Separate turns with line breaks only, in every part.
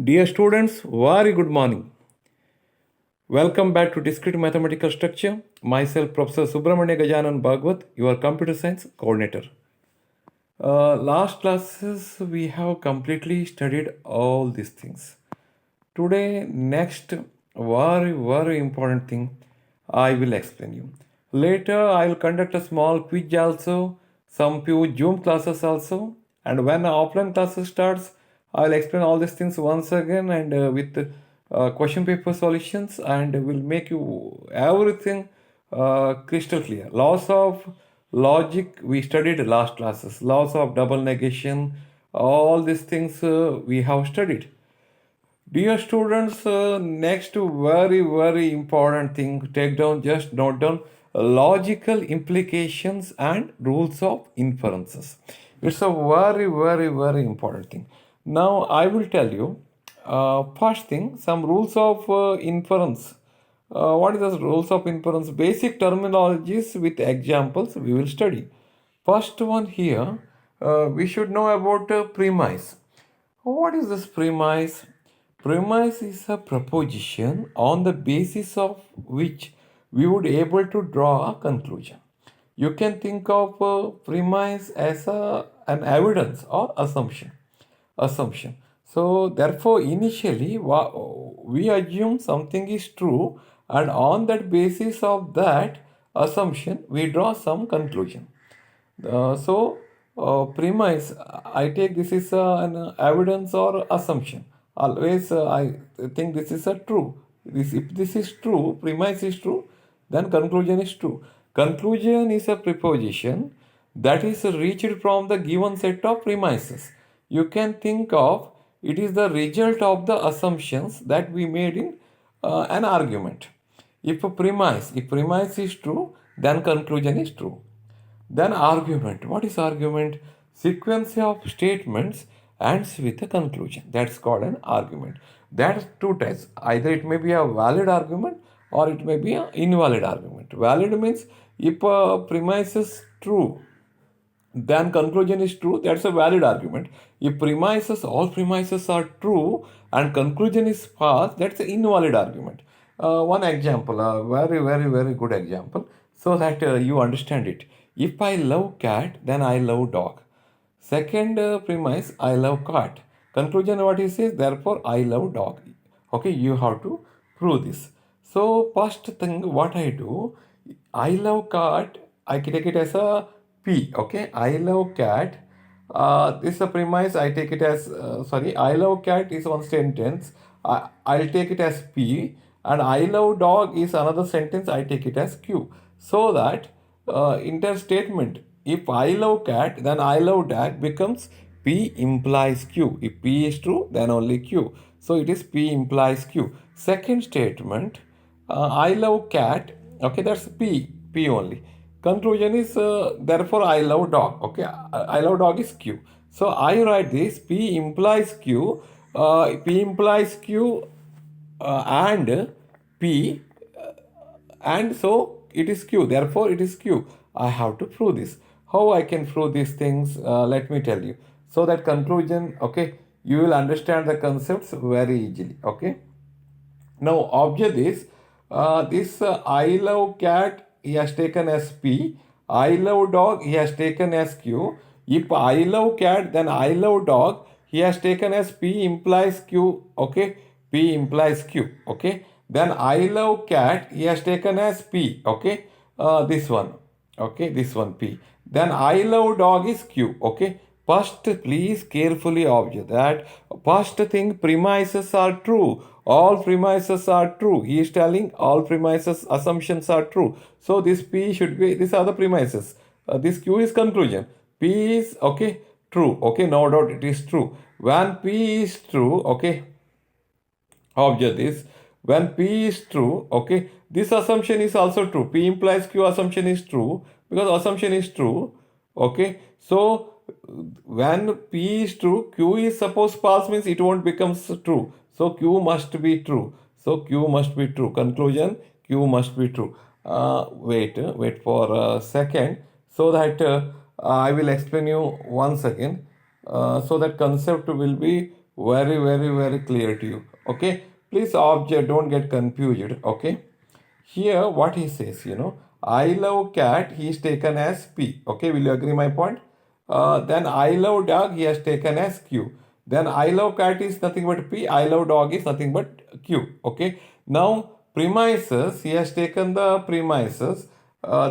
Dear students, very good morning. Welcome back to Discrete Mathematical Structure. Myself, Professor Subramanya Gajanan Bhagwat, your computer science coordinator. Last classes, we have completely studied all these things. Today, next, very important thing, I will explain you. Later, I will conduct a small quiz also, some few Zoom classes also, and when offline classes starts, I will explain all these things once again and with question paper solutions, and will make you everything crystal clear. Laws of logic we studied last classes, laws of double negation, all these things we have studied. Dear students, next very important thing, take down, just note down logical implications and rules of inferences. It's a very important thing. Now I will tell you first thing, some rules of inference. What is the rules of inference? Basic terminologies with examples we will study. First one here, we should know about premise. What is this premise? Premise is a proposition on the basis of which we would able to draw a conclusion. You can think of premise as an evidence or assumption. Assumption. So therefore, initially we assume something is true, and on that basis of that assumption, we draw some conclusion. Premise, I take this is an evidence or assumption. Always, I think this is a true. If this is true, premise is true, then conclusion is true. Conclusion is a preposition that is reached from the given set of premises. You can think of it is the result of the assumptions that we made in an argument. If premise is true, then conclusion is true. Then argument. What is argument? Sequence of statements ends with a conclusion. That's called an argument. That's two types. Either it may be a valid argument or it may be an invalid argument. Valid means if a premise is true, then conclusion is true. That's a valid argument. If all premises are true and conclusion is false, that's an invalid argument. One example, a very good example, so that you understand it. If I love cat, then I love dog. Second premise, I love cat. Conclusion, what he says, therefore I love dog. Okay, you have to prove this. So first thing, what I do, I love cat, I take it as a P. Okay, I love cat. This is a premise. I take it as I love cat is one sentence. I'll take it as P, and I love dog is another sentence. I take it as Q. So that inter statement. If I love cat, then I love dog becomes P implies Q. If P is true, then only Q. So it is P implies Q. Second statement, I love cat. Okay, that's P only. Conclusion is therefore I love dog. Okay, I love dog is Q. So I write this P implies Q. P implies Q and P, and so it is Q. Therefore it is Q. I have to prove this. How I can prove these things? Let me tell you. So that conclusion, okay, you will understand the concepts very easily. Okay. Now observe this. This I love cat he has taken as P. I love dog he has taken as Q. If I love cat, then I love dog he has taken as P implies Q. Okay, P implies Q. Okay, then I love cat he has taken as P. Okay, this one. Okay, this one P. Then I love dog is Q. Okay. First, please carefully observe that first thing premises are true. All premises are true. He is telling all premises assumptions are true. So this P should be, these are the premises. This Q is conclusion. P is okay, true. Okay, no doubt it is true. When P is true, okay, observe this. When P is true, okay, this assumption is also true. P implies Q assumption is true because assumption is true. Okay, so when P is true, Q is suppose false means it won't become true. So Q must be true. So Q must be true. Conclusion, Q must be true. Wait for a second so that I will explain you once again. So that concept will be very clear to you. Okay, please observe, don't get confused. Okay, here what he says, I love cat, he is taken as P. Okay, will you agree my point? Then I love dog, he has taken as Q. Then I love cat is nothing but P, I love dog is nothing but Q. Okay, now premises, he has taken the premises,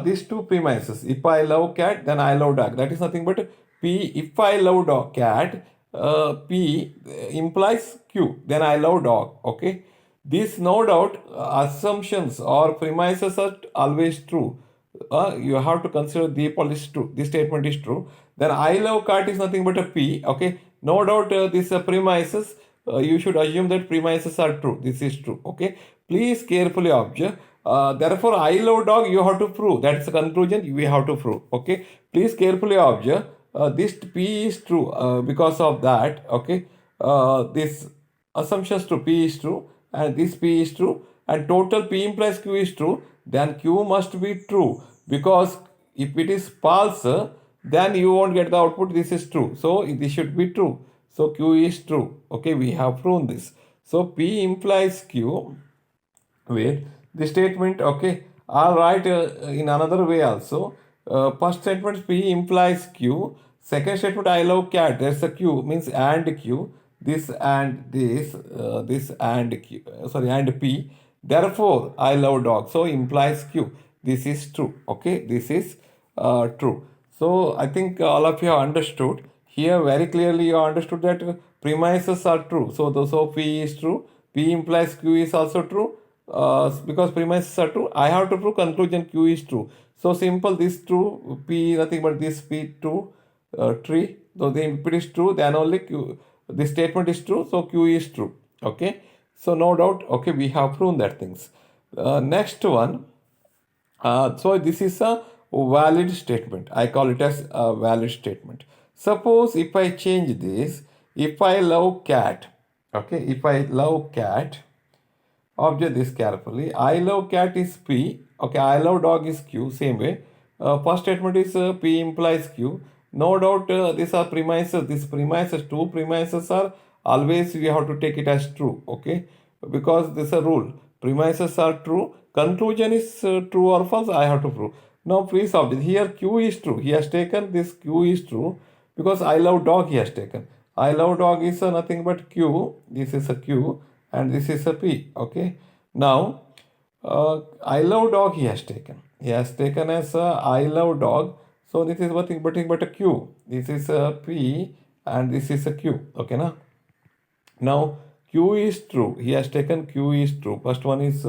these two premises. If I love cat, then I love dog. That is nothing but P. If I love dog cat, P implies Q. Then I love dog. Okay. These no doubt assumptions or premises are always true. You have to consider the poll is true. This statement is true. Then I love cat is nothing but a P. Okay. No doubt this premises. You should assume that premises are true. This is true. Okay. Please carefully observe. Therefore, I love dog. You have to prove. That's the conclusion. We have to prove. Okay. Please carefully observe. This P is true because of that. Okay. This assumptions to P is true and this P is true and total P implies Q is true, then Q must be true, because if it is false, then you won't get the output. This is true, so this should be true. So Q is true. Okay, we have proven this. So P implies Q. Wait, the statement, okay, I'll write in another way also. First statement P implies Q. Second statement I love cat. There's a Q means and Q. This and this and Q. Sorry, and P. Therefore, I love dog. So implies Q. This is true. Okay, this is true. So I think all of you have understood. Here very clearly you understood that premises are true. So P is true. P implies Q is also true. Because premises are true, I have to prove conclusion Q is true. So simple, this true, P nothing but this P true, tree. So the if it is true, then only Q. This statement is true, so Q is true. Okay. So no doubt. Okay, we have proven that things. Next one. So this is a valid statement. I call it as a valid statement. Suppose if I change this, if I love cat, okay, if I love cat, observe this carefully. I love cat is P. Okay, I love dog is Q. Same way. First statement is P implies Q. No doubt these are premises. These premises, two premises are always we have to take it as true. Okay, because this is a rule. Premises are true. Conclusion is true or false. I have to prove. Now please observe here Q is true. He has taken this Q is true because I love dog he has taken. I love dog is nothing but Q. This is a Q and this is a P. Okay. Now, I love dog he has taken. He has taken as I love dog. So this is nothing but a Q. This is a P and this is a Q. Okay, now Q is true. He has taken Q is true. First one is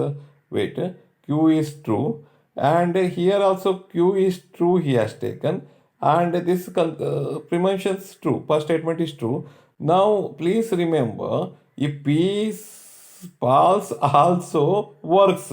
Q is true, and here also Q is true. He has taken, and this presumption is true. First statement is true. Now please remember, if P is false also works.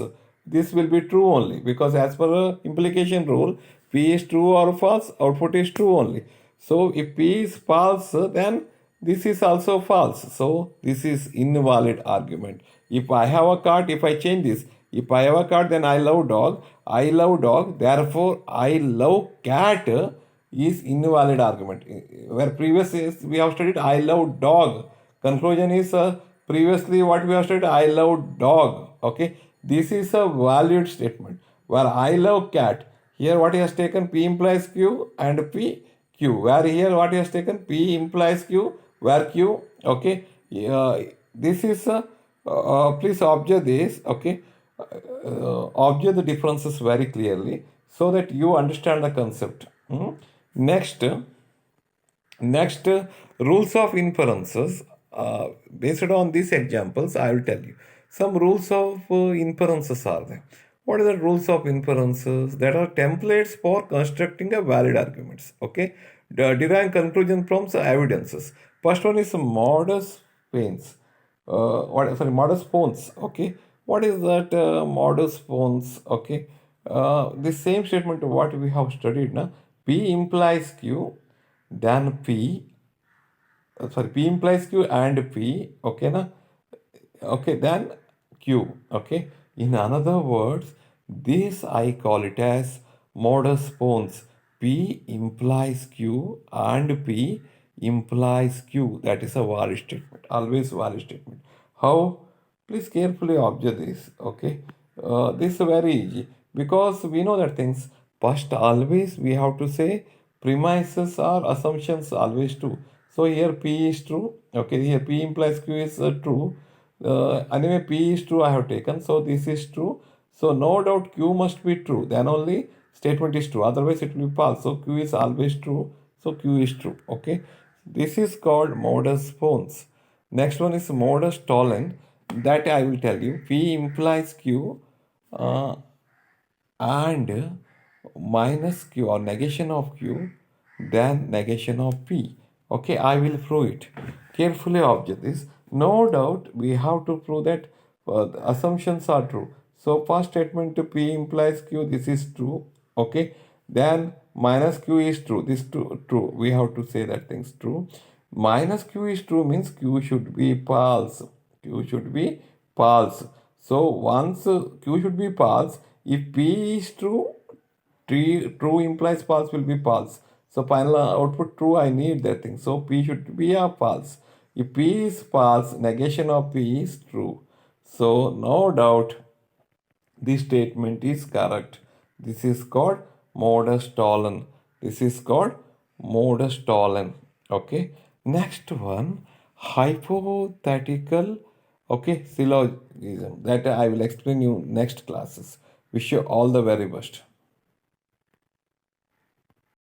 This will be true only because as per implication rule, P is true or false, output is true only. So if P is false, then this is also false. So this is invalid argument. If I have a card, if I change this, if I have a card, then I love dog. I love dog. Therefore, I love cat is invalid argument. Where previously we have studied I love dog. Conclusion is previously what we have studied I love dog. Okay. This is a valid statement. Where I love cat. Here what he has taken P implies Q and P Q. Where here what he has taken P implies Q. Where Q. Okay. This is please observe this. Okay. Observe the differences very clearly so that you understand the concept. Next, rules of inferences. Based on these examples, I will tell you some rules of inferences are there. What are the rules of inferences? There are templates for constructing a valid arguments. Okay, deriving conclusion from the evidences. First one is modus ponens. Modus ponens. Okay, what is that modus ponens? Okay, the same statement what we have studied now. P implies Q, then P. P implies Q and P. Okay, na? Okay, then Q. Okay. In other words, this I call it as modus ponens. P implies Q and P. implies Q. That is a valid statement. Always valid statement. How? Please carefully observe this. Okay. This is very easy because we know that things. First, always we have to say premises or assumptions always true. So here P is true. Okay. Here P implies Q is true. Anyway, P is true. I have taken. So this is true. So no doubt Q must be true. Then only statement is true. Otherwise it will be false. So Q is always true. So Q is true. Okay. This is called modus ponens. Next one is modus tollens. That I will tell you. P implies Q uh, and minus Q or negation of Q, then negation of P. Okay, I will prove it. Carefully observe this. No doubt we have to prove that the assumptions are true. So first statement to P implies Q, this is true. Okay, then minus Q is true. This true. We have to say that thing's true. Minus Q is true means Q should be false. Q should be false. So once Q should be false, if P is true, true implies false will be false. So final output true, I need that thing. So P should be a false. If P is false, negation of P is true. So no doubt this statement is correct. This is called modus tollens. This is called modus tollens. Okay. Next one, hypothetical. Okay, syllogism that I will explain you next classes. Wish you all the very best.